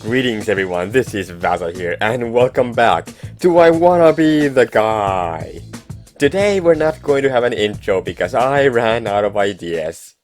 Greetings everyone, this is Vaza here, and welcome back to I Wanna Be the Guy. Today we're not going to have an intro because I ran out of ideas.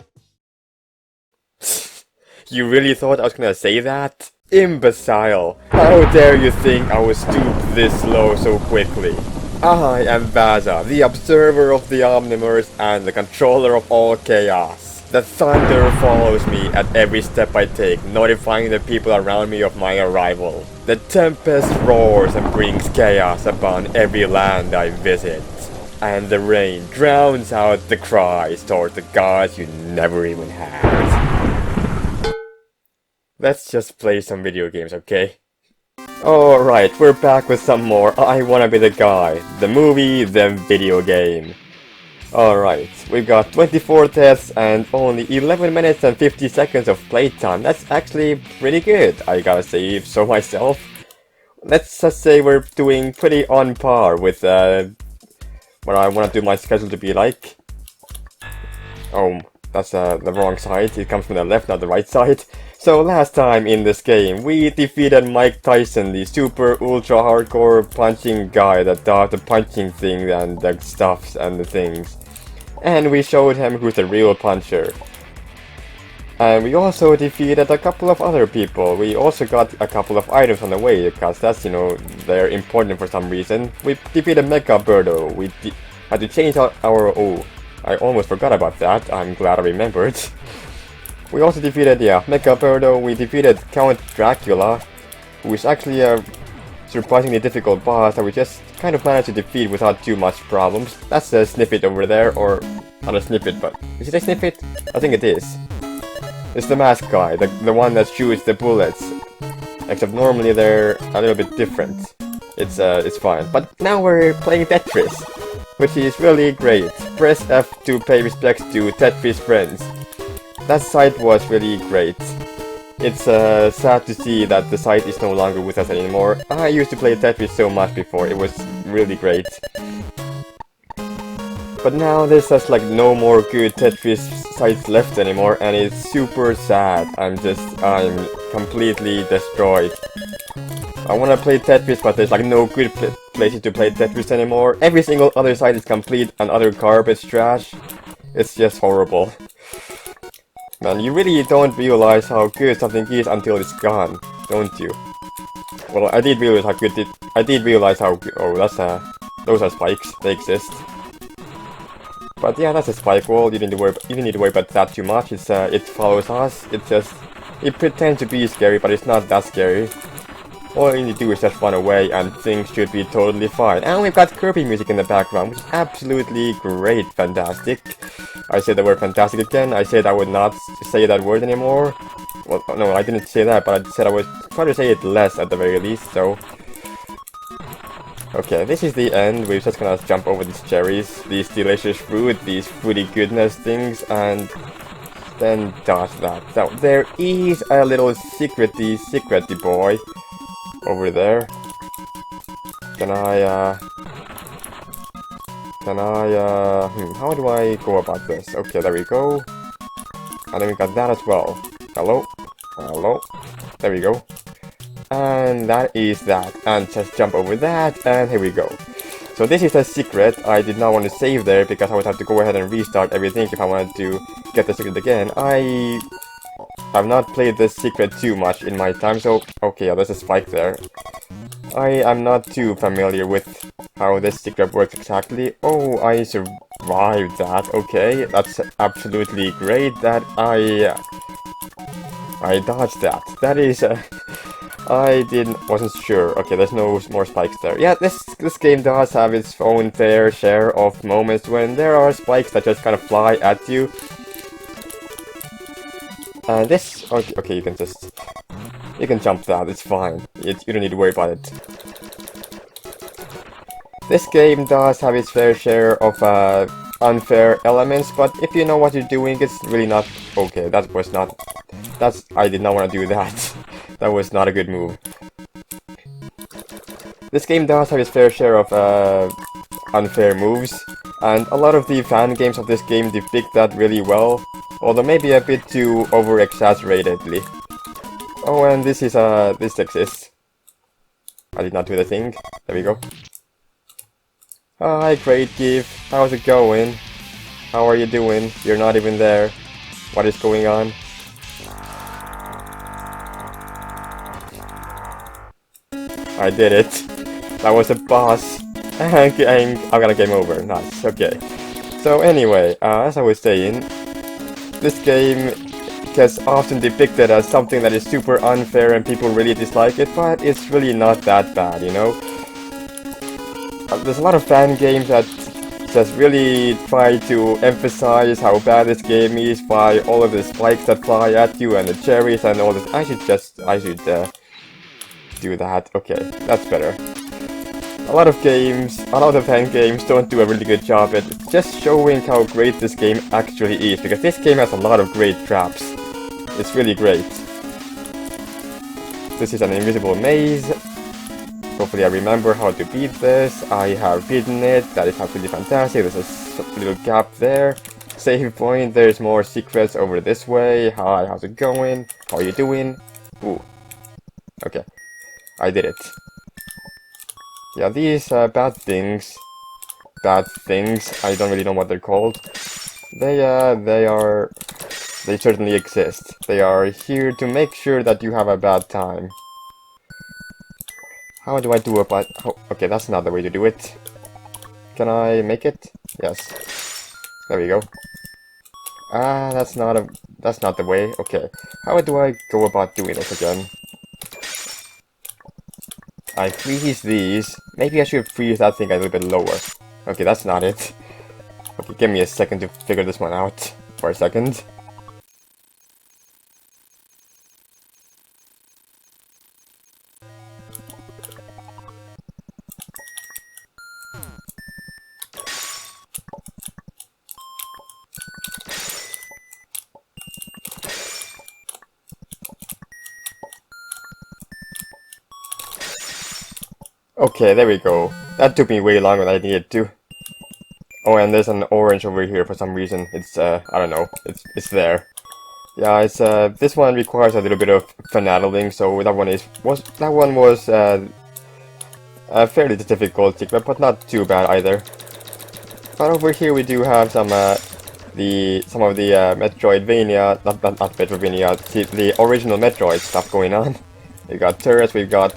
You really thought I was gonna say that? Imbecile! How dare you think I would stoop this low so quickly? I am Vaza, the observer of the Omniverse and the controller of all chaos. The thunder follows me at every step I take, notifying the people around me of my arrival. The tempest roars and brings chaos upon every land I visit. And the rain drowns out the cries toward the gods you never even had. Let's just play some video games, okay? Alright, we're back with some more I Wanna Be the Guy, the movie, the video game. Alright, we've got 24 deaths and only 11 minutes and 50 seconds of playtime. That's actually pretty good, I gotta say so myself. Let's just say we're doing pretty on par with what I want to do my schedule to be like. Oh, that's the wrong side. It comes from the left, not the right side. So last time in this game, we defeated Mike Tyson, the super ultra hardcore punching guy that does the punching thing and the stuffs and the things. And we showed him who's the real puncher. And we also defeated a couple of other people. We also got a couple of items on the way, because that's, you know, they're important for some reason. We defeated Mecha Birdo. We had to change our... Oh, I almost forgot about that. I'm glad I remembered. We also defeated, Mecha Birdo. We defeated Count Dracula, who is actually a surprisingly difficult boss that we just kind of managed to defeat without too much problems. That's a snippet over there, or not a snippet, but is it a snippet? I think it is. It's the mask guy, the one that shoots the bullets. Except normally they're a little bit different. It's fine. But now we're playing Tetris, which is really great. Press F to pay respects to Tetris friends. That site was really great. It's sad to see that the site is no longer with us anymore. I used to play Tetris so much before, it was really great. But now there's just like no more good Tetris sites left anymore, and it's super sad. I'm completely destroyed. I wanna play Tetris, but there's like no good places to play Tetris anymore. Every single other site is complete and other garbage trash. It's just horrible. Man, you really don't realize how good something is until it's gone, don't you? Well, I did realize how good I did realize how good. Oh, that's those are spikes. They exist. But yeah, that's a spike wall. You don't need to worry about that too much. It follows us. It pretends to be scary, but it's not that scary. All you need to do is just run away, and things should be totally fine. And we've got Kirby music in the background, which is absolutely great, fantastic. I said the word fantastic again. I said I would not say that word anymore. Well, no, I didn't say that, but I said I would try to say it less at the very least, so... Okay, this is the end. We're just gonna jump over these cherries, these delicious fruit, these fruity goodness things, and then dodge that. So, there is a little secrety boy over there. How do I go about this? Okay, there we go. And then we got that as well. Hello? Hello? There we go. And that is that. And just jump over that, and here we go. So this is a secret. I did not want to save there because I would have to go ahead and restart everything if I wanted to get the secret again. I have not played this secret too much in my time, so... Okay, yeah, there's a spike there. I am not too familiar with how this secret works exactly. Oh, I survived that. Okay, that's absolutely great that I dodged that. That is... wasn't sure. Okay, there's no more spikes there. Yeah, this game does have its own fair share of moments when there are spikes that just kind of fly at you. And this... Okay, you can jump that, it's fine. You don't need to worry about it. This game does have its fair share of unfair elements, but if you know what you're doing, it's really not... Okay, that was not... I did not want to do that. That was not a good move. This game does have its fair share of unfair moves, and a lot of the fan games of this game depict that really well, although maybe a bit too over-exaggeratedly. Oh, and this is, this exists. I did not do the thing. There we go. Hi, Kraidgief. How's it going? How are you doing? You're not even there. What is going on? I did it. That was a boss. I got a game over. Nice. Okay. So anyway, as I was saying, this game gets often depicted as something that is super unfair and people really dislike it, but it's really not that bad, you know? There's a lot of fan games that just really try to emphasize how bad this game is by all of the spikes that fly at you and the cherries and all this. I should do that. Okay, that's better. A lot of fan games don't do a really good job at just showing how great this game actually is, because this game has a lot of great traps. It's really great. This is an invisible maze. Hopefully I remember how to beat this. I have beaten it. That is absolutely fantastic. There's a little gap there. Save point. There's more secrets over this way. Hi, how's it going? How are you doing? Ooh. Okay. I did it. Yeah, these bad things, I don't really know what they're called. They certainly exist. They are here to make sure that you have a bad time. How do I do it? Oh, okay, that's not the way to do it. Can I make it? Yes. There we go. Ah, that's not the way. Okay. How do I go about doing this again? I freeze these. Maybe I should freeze that thing a little bit lower. Okay, that's not it. Okay, give me a second to figure this one out. For a second. Okay, there we go. That took me way longer than I needed to. Oh, and there's an orange over here for some reason. It's, I don't know. It's there. Yeah, it's, this one requires a little bit of finagling, so that one was a fairly difficult secret, but not too bad either. But over here we do have some of the Metroidvania, not Metroidvania, the original Metroid stuff going on. We've got turrets, we've got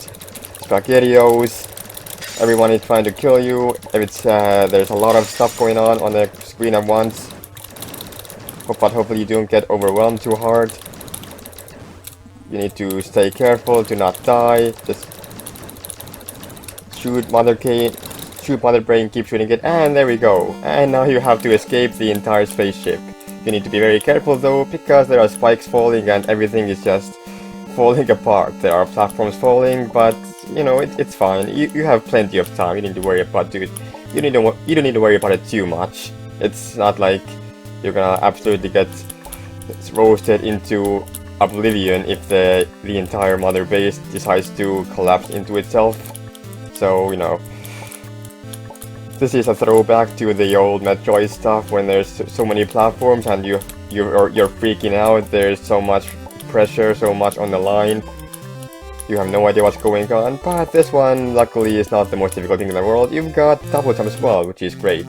SpaghettiOs. Everyone is trying to kill you. There's a lot of stuff going on the screen at once. But hopefully you don't get overwhelmed too hard. You need to stay careful to not die. Just shoot Mother Brain, keep shooting it, and there we go. And now you have to escape the entire spaceship. You need to be very careful though, because there are spikes falling and everything is just falling apart. There are platforms falling, but you know, it's fine. You have plenty of time. You need to worry about it. You don't need to worry about it too much. It's not like you're gonna absolutely get roasted into oblivion if the entire mother base decides to collapse into itself. So, you know, this is a throwback to the old Metroid stuff when there's so many platforms and you're freaking out. There's so much pressure, so much on the line. You have no idea what's going on, but this one, luckily, is not the most difficult thing in the world. You've got double jump as well, which is great.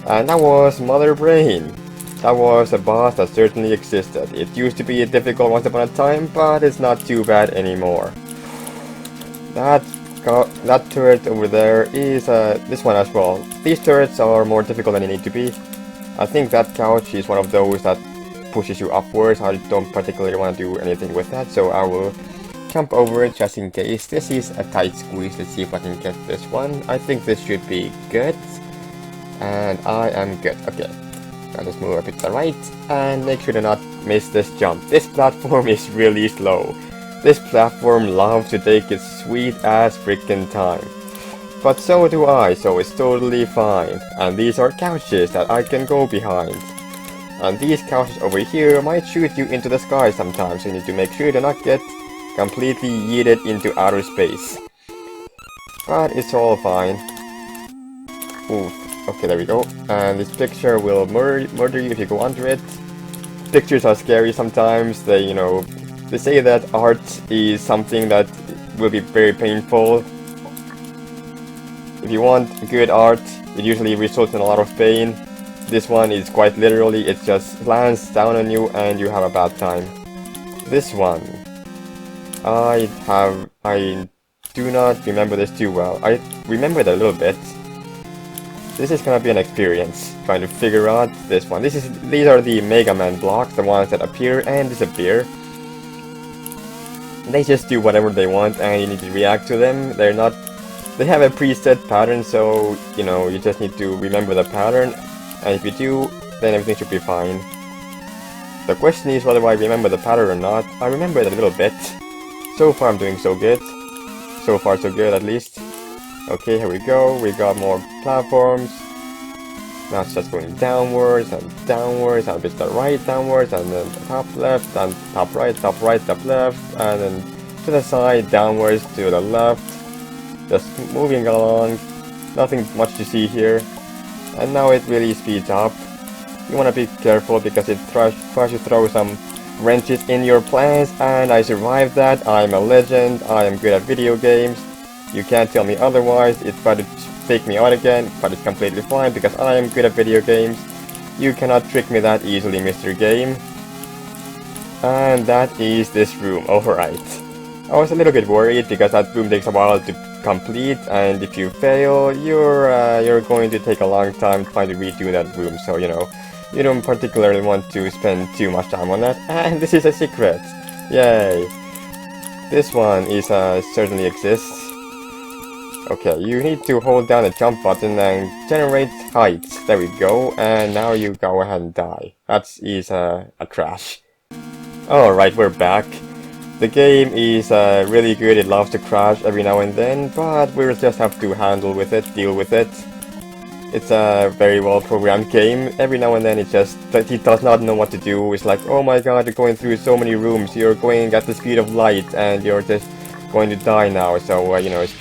And that was Mother Brain. That was a boss that certainly existed. It used to be difficult once upon a time, but it's not too bad anymore. That turret over there is this one as well. These turrets are more difficult than they need to be. I think that couch is one of those that pushes you upwards. I don't particularly want to do anything with that, so I will jump over it just in case. This is a tight squeeze. Let's see if I can get this one. I think this should be good. And I am good. Okay. Now just move a bit to the right and make sure to not miss this jump. This platform is really slow. This platform loves to take its sweet ass freaking time. But so do I, so it's totally fine. And these are couches that I can go behind. And these couches over here might shoot you into the sky sometimes, so you need to make sure to not get completely yeeted into outer space. But it's all fine. Oof. Okay, there we go. And this picture will murder you if you go under it. Pictures are scary sometimes. They, you know, They say that art is something that will be very painful. If you want good art, it usually results in a lot of pain. This one is quite literally, it just lands down on you and you have a bad time. This one, I do not remember this too well. I remember it a little bit. This is gonna be an experience, trying to figure out this one. These are the Mega Man blocks, the ones that appear and disappear. They just do whatever they want and you need to react to them. They have a preset pattern, so, you know, you just need to remember the pattern. And if you do, then everything should be fine. The question is whether I remember the pattern or not. I remember it a little bit. So far I'm doing so good. So far so good at least. Okay, here we go. We got more platforms. Now it's just going downwards and downwards, and it's the right downwards, and then the top left, and top right, top left, and then to the side, downwards, to the left. Just moving along. Nothing much to see here. And now it really speeds up. You want to be careful because it tries to throw some wrenches in your plans, and I survived that. I'm a legend. I am good at video games. You can't tell me otherwise. It tried to take me out again, but it's completely fine because I am good at video games. You cannot trick me that easily, Mr. Game. And that is this room. Alright. I was a little bit worried because that room takes a while to complete, and if you fail, you're going to take a long time trying to redo that room. So, you know, you don't particularly want to spend too much time on that. And this is a secret. Yay. This one is certainly exists. Okay, you need to hold down the jump button and generate heights. There we go, and now you go ahead and die. That is a crash. Alright, we're back. The game is really good, it loves to crash every now and then, but we'll just have to deal with it. It's a very well programmed game. Every now and then it does not know what to do. It's like, oh my god, you're going through so many rooms, you're going at the speed of light, and you're just going to die now, so, you know, it's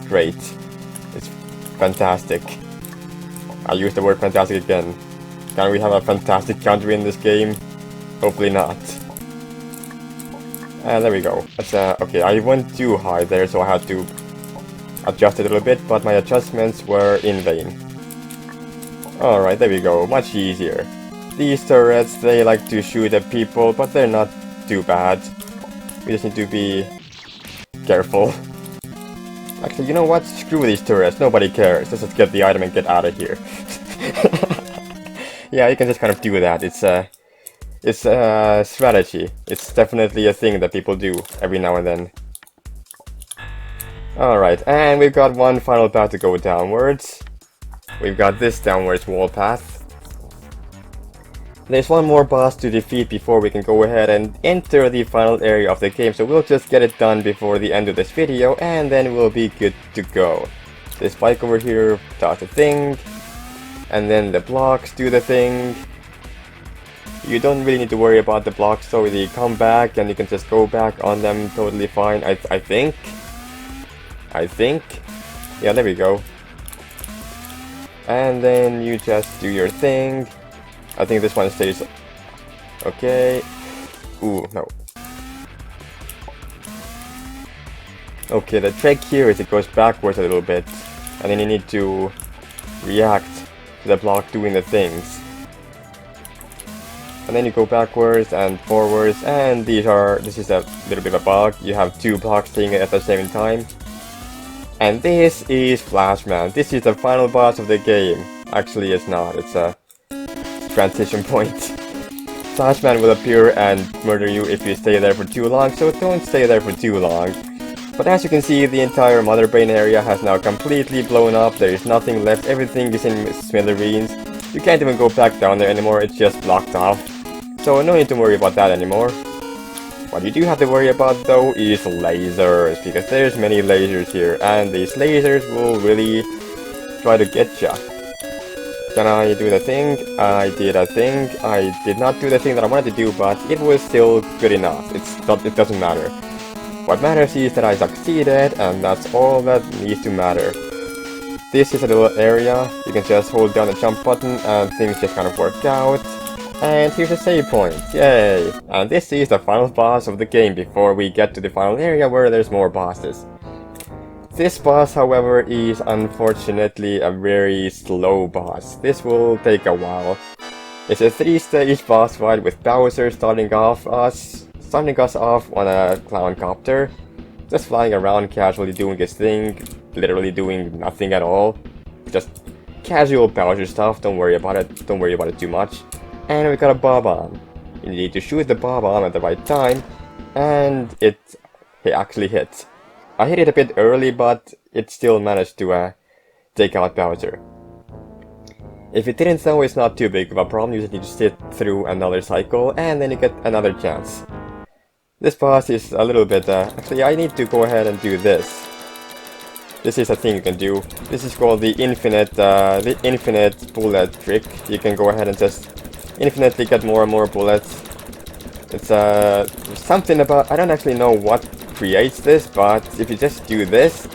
great. It's fantastic. I used the word fantastic again. Can we have a fantastic country in this game? Hopefully not. And there we go. That's, okay, I went too high there, so I had to adjust it a little bit, but my adjustments were in vain. Alright, there we go. Much easier. These turrets, they like to shoot at people, but they're not too bad. We just need to be careful. Actually, you know what? Screw these turrets. Nobody cares. Let's just get the item and get out of here. Yeah, you can just kind of do that. It's a strategy. It's definitely a thing that people do every now and then. Alright, and we've got one final path to go downwards. We've got this downwards wall path. There's one more boss to defeat before we can go ahead and enter the final area of the game, so we'll just get it done before the end of this video, and then we'll be good to go. This bike over here does the thing, and then the blocks do the thing. You don't really need to worry about the blocks, so they come back and you can just go back on them totally fine, I think. Yeah, there we go. And then you just do your thing. I think this one stays... Okay. Ooh, no. Okay, the trick here is it goes backwards a little bit, and then you need to react to the block doing the things. And then you go backwards and forwards, and this is a little bit of a bug. You have two blocks doing it at the same time. And this is Flashman. This is the final boss of the game. Actually, it's not. It's a transition point. Flashman will appear and murder you if you stay there for too long, so don't stay there for too long. But as you can see, the entire Mother Brain area has now completely blown up. There is nothing left. Everything is in smithereens. You can't even go back down there anymore. It's just blocked off. So no need to worry about that anymore. What you do have to worry about though is lasers, because there's many lasers here, and these lasers will really try to get ya. Can I do the thing? I did a thing. I did not do the thing that I wanted to do, but it was still good enough. It doesn't matter. What matters is that I succeeded, and that's all that needs to matter. This is a little area. You can just hold down the jump button and things just kind of work out. And here's a save point, yay! And this is the final boss of the game before we get to the final area where there's more bosses. This boss, however, is unfortunately a very slow boss. This will take a while. It's a 3-stage boss fight with Bowser starting us off on a clown copter, just flying around casually doing his thing, literally doing nothing at all. Just casual Bowser stuff, don't worry about it too much. And we got a Bob-omb. You need to shoot the Bob-omb at the right time, and it actually hit. I hit it a bit early, but it still managed to take out Bowser. If it didn't though, it's not too big of a problem, you just need to sit through another cycle, and then you get another chance. This boss is a little bit, actually I need to go ahead and do this. This is a thing you can do. This is called the infinite bullet trick. You can go ahead and just infinitely get more and more bullets. It's something about, I don't actually know what creates this, but if you just do this,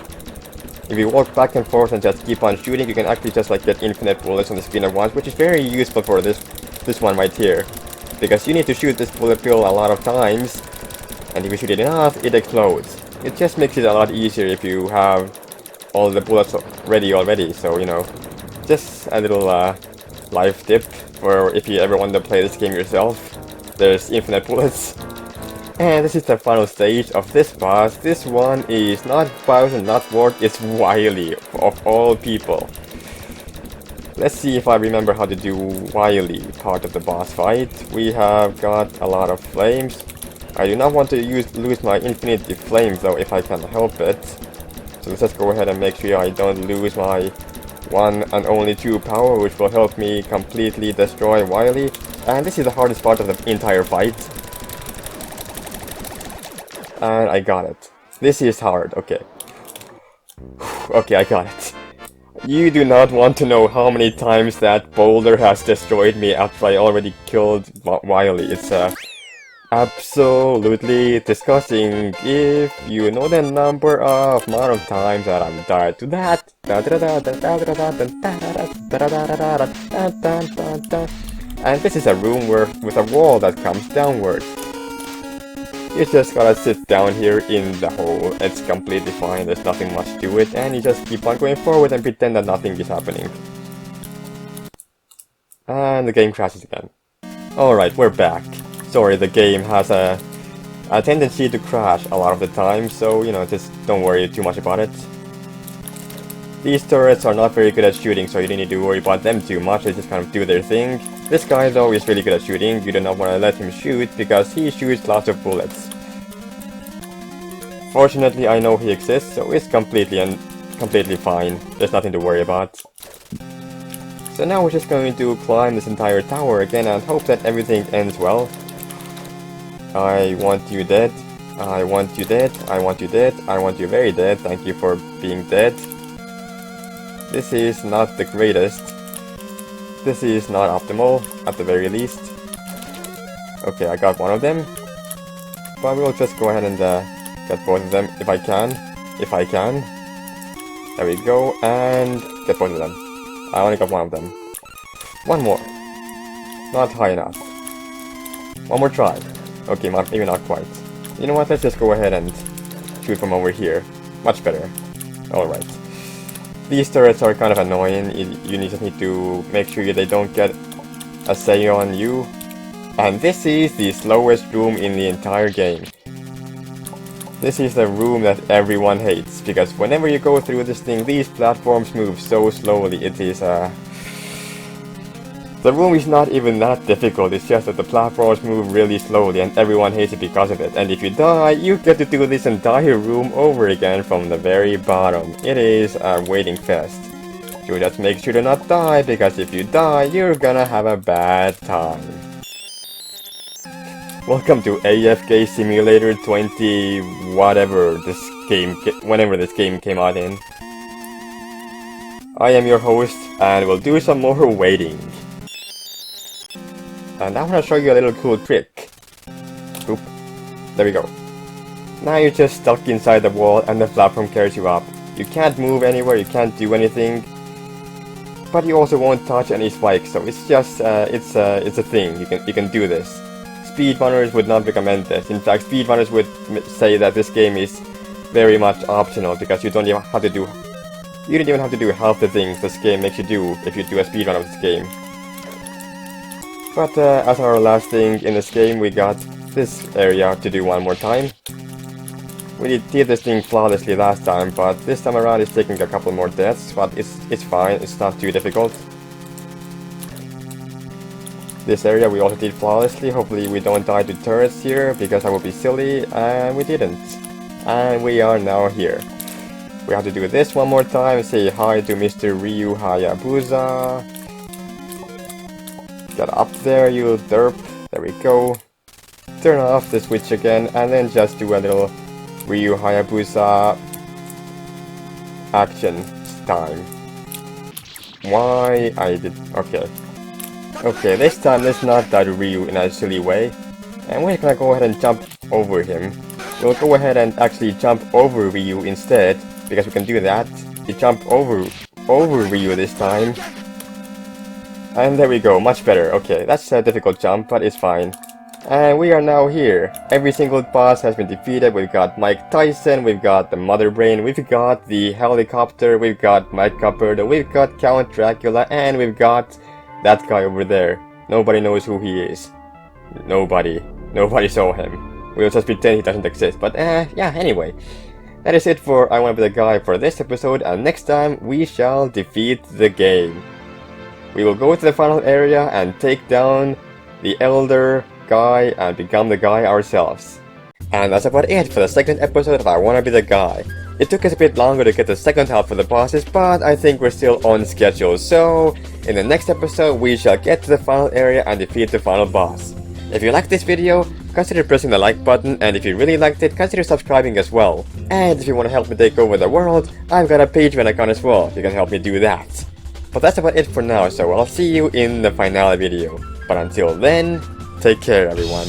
if you walk back and forth and just keep on shooting, you can actually just like get infinite bullets on the screen at once, which is very useful for this one right here. Because you need to shoot this bullet bill a lot of times, and if you shoot it enough, it explodes. It just makes it a lot easier if you have all the bullets ready already, so you know, just a little life tip for if you ever want to play this game yourself. There's infinite bullets. And this is the final stage of this boss. This one is not Bowser, not Wart, it's Wily, of all people. Let's see if I remember how to do Wily part of the boss fight. We have got a lot of flames. I do not want to lose my infinity flames though, if I can help it. So let's just go ahead and make sure I don't lose my 1 and only 2 power, which will help me completely destroy Wily. And this is the hardest part of the entire fight. And I got it. This is hard, okay. Okay, I got it. You do not want to know how many times that boulder has destroyed me after I already killed Wily. It's absolutely disgusting if you know the amount of times that I've died to that. And this is a room with a wall that comes downwards. You just gotta sit down here in the hole. It's completely fine, there's nothing much to it, and you just keep on going forward and pretend that nothing is happening. And the game crashes again. Alright, we're back. Sorry, the game has a tendency to crash a lot of the time, so, you know, just don't worry too much about it. These turrets are not very good at shooting, so you don't need to worry about them too much, they just kind of do their thing. This guy though is really good at shooting, you do not want to let him shoot, because he shoots lots of bullets. Fortunately, I know he exists, so it's completely fine, there's nothing to worry about. So now we're just going to climb this entire tower again and hope that everything ends well. I want you dead, I want you dead, I want you dead, I want you very dead, thank you for being dead. This is not the greatest. This is not optimal, at the very least. Okay, I got one of them. But we'll just go ahead and get both of them if I can. If I can. There we go, and get both of them. I only got one of them. One more. Not high enough. One more try. Okay, maybe not quite. You know what, let's just go ahead and shoot from over here. Much better. Alright. These turrets are kind of annoying, you just need to make sure they don't get a say on you. And this is the slowest room in the entire game. This is the room that everyone hates, because whenever you go through this thing, these platforms move so slowly, it is the room is not even that difficult, it's just that the platforms move really slowly and everyone hates it because of it. And if you die, you get to do this entire room over again from the very bottom. It is a waiting fest. So just make sure to not die, because if you die, you're gonna have a bad time. Welcome to AFK Simulator 20 whatever whenever this game came out in. I am your host, and we'll do some more waiting. And I want to show you a little cool trick. Oop. There we go. Now you're just stuck inside the wall and the platform carries you up. You can't move anywhere, you can't do anything. but you also won't touch any spikes, so it's just, it's a thing, you can do this. Speedrunners would not recommend this. In fact, speedrunners would say that this game is very much optional, because you don't even have to do half the things this game makes you do if you do a speedrun of this game. But as our last thing in this game, we got this area to do one more time. We did this thing flawlessly last time, but this time around it's taking a couple more deaths, but it's fine, it's not too difficult. This area we also did flawlessly. Hopefully we don't die to turrets here, because that would be silly, and we didn't. And we are now here. We have to do this one more time, say hi to Mr. Ryu Hayabusa. Get up there, you derp. There we go. Turn off the switch again, and then just do a little Ryu Hayabusa action time. Why I did... okay. Okay, this time let's not die to Ryu in a silly way. And we're gonna go ahead and jump over him. We'll go ahead and actually jump over Ryu instead, because we can do that. You jump over Ryu this time. And there we go, much better. Okay, that's a difficult jump, but it's fine. And we are now here. Every single boss has been defeated. We've got Mike Tyson, we've got the Mother Brain, we've got the helicopter, we've got Mike Copperdo, we've got Count Dracula, and we've got that guy over there. Nobody knows who he is. Nobody saw him. We'll just pretend he doesn't exist. But yeah, anyway. That is it for I Wanna Be the Guy for this episode, and next time we shall defeat the game. We will go to the final area and take down the Elder Guy and become the guy ourselves. And that's about it for the second episode of I Wanna Be the Guy. It took us a bit longer to get the second half for the bosses, but I think we're still on schedule, so in the next episode we shall get to the final area and defeat the final boss. If you liked this video, consider pressing the like button, and if you really liked it, consider subscribing as well. And if you want to help me take over the world, I've got a Patreon account as well, you can help me do that. But that's about it for now, so I'll see you in the finale video. But until then, take care everyone.